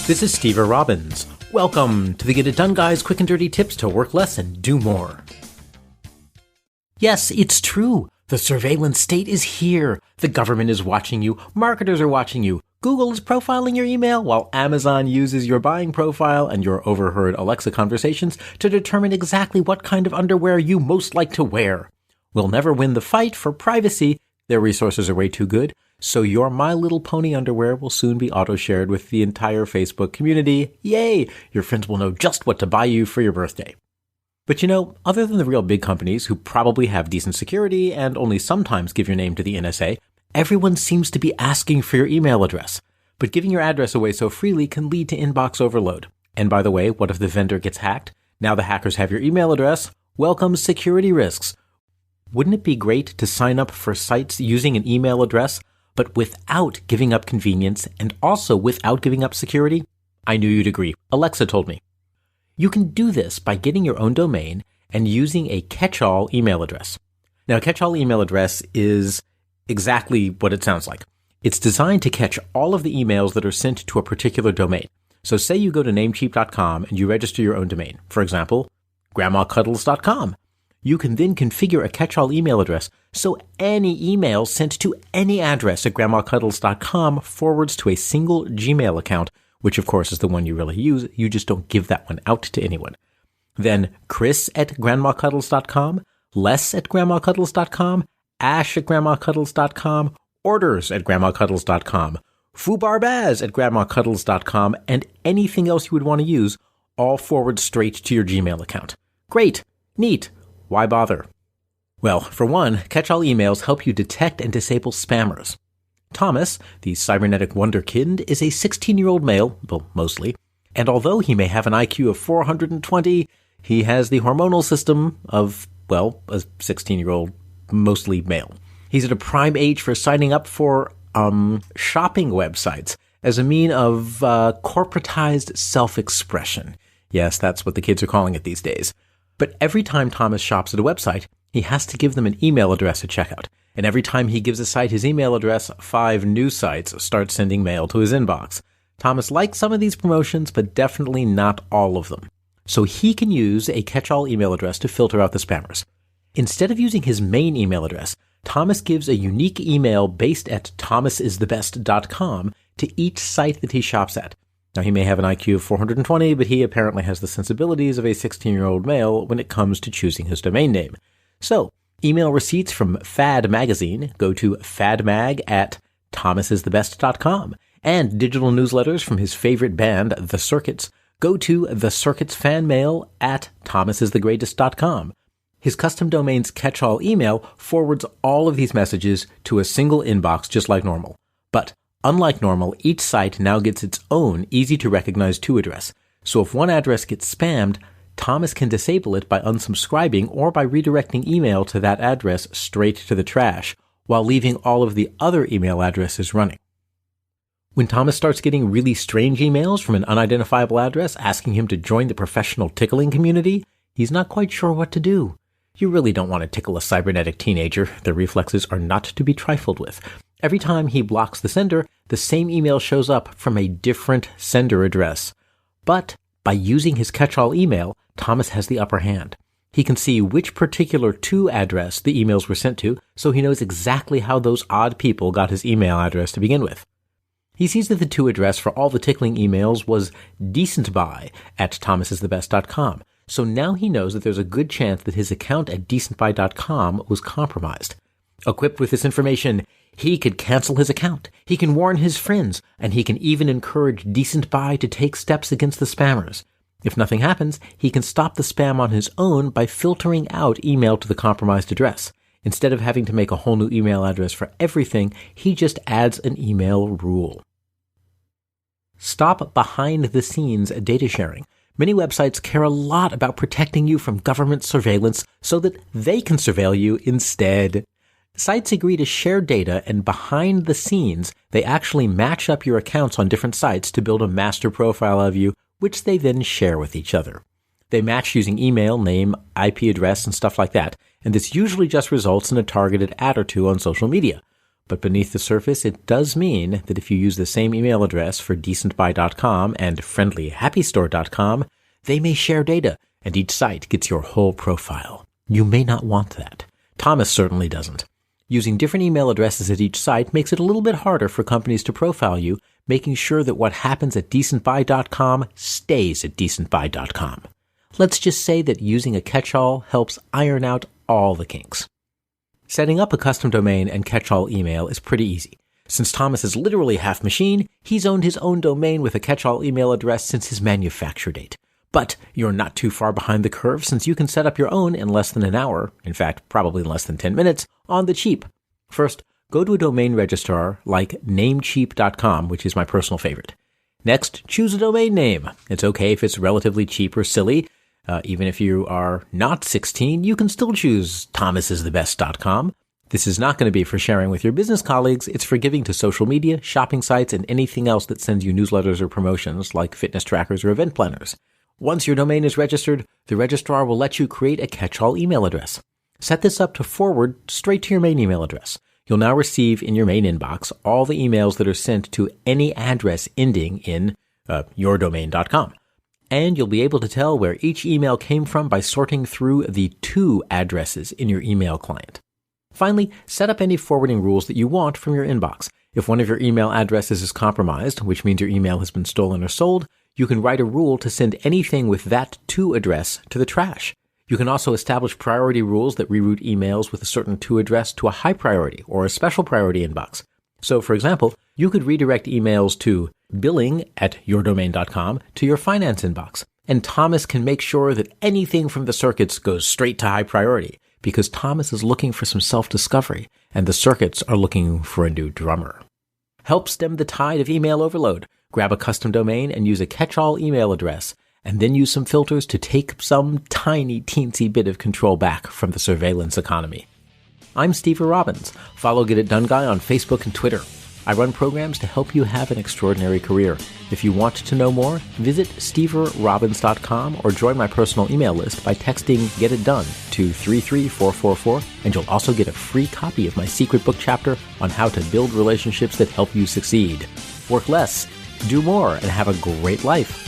This is Steve Robbins. Welcome to the Get It Done Guys quick and dirty tips to work less and do more. Yes, it's true. The surveillance state is here. The government is watching you. Marketers are watching you. Google is profiling your email while Amazon uses your buying profile and your overheard Alexa conversations to determine exactly what kind of underwear you most like to wear. We'll never win the fight for privacy. Their resources are way too good. So your My Little Pony underwear will soon be auto-shared with the entire Facebook community. Yay! Your friends will know just what to buy you for your birthday. But you know, other than the real big companies who probably have decent security and only sometimes give your name to the NSA, everyone seems to be asking for your email address. But giving your address away so freely can lead to inbox overload. And by the way, what if the vendor gets hacked? Now the hackers have your email address. Welcome security risks. Wouldn't it be great to sign up for sites using an email address, but without giving up convenience and also without giving up security? I knew you'd agree. Alexa told me. You can do this by getting your own domain and using a catch-all email address. Now, a catch-all email address is exactly what it sounds like. It's designed to catch all of the emails that are sent to a particular domain. So say you go to namecheap.com and you register your own domain. For example, grandmacuddles.com. You can then configure a catch-all email address so any email sent to any address at grandmacuddles.com forwards to a single Gmail account, which of course is the one you really use. You just don't give that one out to anyone. Then Chris at grandmacuddles.com, Les at grandmacuddles.com, Ash at grandmacuddles.com, Orders at grandmacuddles.com, Fubarbaz at grandmacuddles.com, and anything else you would want to use, all forward straight to your Gmail account. Great. Neat. Why bother? Well, for one, catch-all emails help you detect and disable spammers. Thomas, the cybernetic wonderkind, is a 16-year-old male, well, mostly, and although he may have an IQ of 420, he has the hormonal system of, well, a 16-year-old, mostly male. He's at a prime age for signing up for shopping websites as a mean of corporatized self-expression. Yes, that's what the kids are calling it these days. But every time Thomas shops at a website, he has to give them an email address at checkout. And every time he gives a site his email address, 5 new sites start sending mail to his inbox. Thomas likes some of these promotions, but definitely not all of them. So he can use a catch-all email address to filter out the spammers. Instead of using his main email address, Thomas gives a unique email based at thomasisthebest.com to each site that he shops at. Now, he may have an IQ of 420, but he apparently has the sensibilities of a 16-year-old male when it comes to choosing his domain name. So, email receipts from Fad Magazine go to fadmag at thomasisthebest.com, and digital newsletters from his favorite band, The Circuits, go to thecircuitsfanmail at thomasisthegreatest.com. His custom domain's catch-all email forwards all of these messages to a single inbox just like normal. But unlike normal, each site now gets its own easy-to-recognize to address. So if one address gets spammed, Thomas can disable it by unsubscribing or by redirecting email to that address straight to the trash, while leaving all of the other email addresses running. When Thomas starts getting really strange emails from an unidentifiable address asking him to join the professional tickling community, he's not quite sure what to do. You really don't want to tickle a cybernetic teenager. Their reflexes are not to be trifled with. Every time he blocks the sender, the same email shows up from a different sender address. But by using his catch-all email, Thomas has the upper hand. He can see which particular to address the emails were sent to, so he knows exactly how those odd people got his email address to begin with. He sees that the to address for all the tickling emails was decentbuy at thomasisthebest.com. So now he knows that there's a good chance that his account at decentbuy.com was compromised. Equipped with this information, he could cancel his account, he can warn his friends, and he can even encourage decentbuy to take steps against the spammers. If nothing happens, he can stop the spam on his own by filtering out email to the compromised address. Instead of having to make a whole new email address for everything, he just adds an email rule. Stop behind-the-scenes data sharing. Many websites care a lot about protecting you from government surveillance so that they can surveil you instead. Sites agree to share data, and behind the scenes, they actually match up your accounts on different sites to build a master profile of you, which they then share with each other. They match using email, name, IP address, and stuff like that, and this usually just results in a targeted ad or two on social media. But beneath the surface, it does mean that if you use the same email address for decentbuy.com and friendlyhappystore.com, they may share data, and each site gets your whole profile. You may not want that. Thomas certainly doesn't. Using different email addresses at each site makes it a little bit harder for companies to profile you, making sure that what happens at decentbuy.com stays at decentbuy.com. Let's just say that using a catch-all helps iron out all the kinks. Setting up a custom domain and catch-all email is pretty easy. Since Thomas is literally half machine, he's owned his own domain with a catch-all email address since his manufacture date. But you're not too far behind the curve since you can set up your own in less than an hour, in fact, probably in less than 10 minutes, on the cheap. First, go to a domain registrar like namecheap.com, which is my personal favorite. Next, choose a domain name. It's okay if it's relatively cheap or silly. Even if you are not 16, you can still choose thomasisthebest.com. This is not going to be for sharing with your business colleagues. It's for giving to social media, shopping sites, and anything else that sends you newsletters or promotions like fitness trackers or event planners. Once your domain is registered, the registrar will let you create a catch-all email address. Set this up to forward straight to your main email address. You'll now receive in your main inbox all the emails that are sent to any address ending in yourdomain.com. And you'll be able to tell where each email came from by sorting through the to addresses in your email client. Finally, set up any forwarding rules that you want from your inbox. If one of your email addresses is compromised, which means your email has been stolen or sold, you can write a rule to send anything with that to address to the trash. You can also establish priority rules that reroute emails with a certain to address to a high priority or a special priority inbox. So, for example, you could redirect emails to billing@yourdomain.com to your finance inbox. And Thomas can make sure that anything from the circuits goes straight to high priority because Thomas is looking for some self-discovery and the circuits are looking for a new drummer. Help stem the tide of email overload. Grab a custom domain and use a catch-all email address, and then use some filters to take some tiny teensy bit of control back from the surveillance economy. I'm Steve Robbins. Follow Get It Done Guy on Facebook and Twitter. I run programs to help you have an extraordinary career. If you want to know more, visit steverrobbins.com or join my personal email list by texting Get It Done to 33444, and you'll also get a free copy of my secret book chapter on how to build relationships that help you succeed. Work less, do more, and have a great life.